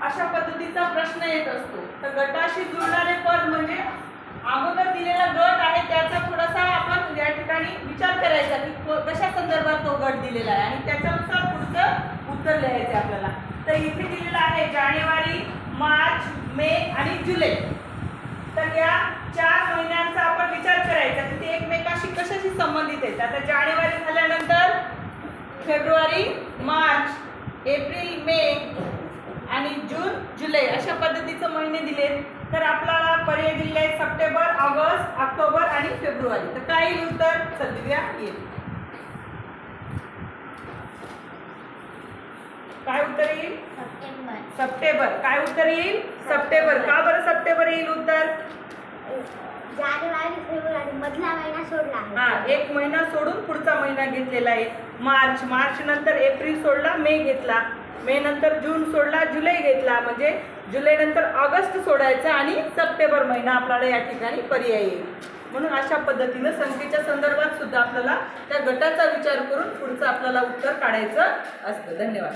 अशा पद्धतीचा प्रश्न येत असतो। तर गटाशी जुळणारे पद म्हणजे अगोदर दिलेला गट आहे त्याचा थोडासा आपण या ठिकाणी विचार करायचा की कशा संदर्भात तो गट दिलेला आहे आणि त्याच्यानुसार पुढचं उत्तर लिहायचं आपल्याला। तर इथे दिलेलं आहे जानेवारी, मार्च, मे आणि जुलै। तर या 4 महिन्यांचा आपण विचार करायचा की ते एकमेकाशी कशाशी संबंधित आहेत। आता जानेवारी झाल्यानंतर फेब्रुवारी, मार्च, एप्रिल, मे आणि जून, जुलै अशा पद्धतीचे महिने दिले। तर आपल्याला पर्याय दिलेले आहेत सप्टेंबर, ऑगस्ट, ऑक्टोबर आणि फेब्रुवारी। तर काय येईल उत्तर? सध्या येईल। काय उत्तर येईल? सप्टेंबर। काय उत्तर येईल? सप्टेंबर। का बरं सप्टेंबर येईल उत्तर? जानेवारी फेब्रुवारी मधला महिना सोडला आहे। हा, एक महिना सोडून पुढचा महिना घेतलेला आहे। मार्च, मार्च नंतर एप्रिल सोडला, मे घेतला, मे नंतर जून सोडला, जुलै घेतला, म्हणजे जुलै नंतर ऑगस्ट सोडायचा आणि सप्टेंबर महिना आपल्याला या ठिकाणी पर्याय येईल। म्हणून अशा पद्धतीने संख्येच्या संदर्भात सुद्धा आपल्याला त्या गटाचा विचार करून पुढचं आपल्याला उत्तर काढायचं असतं। धन्यवाद।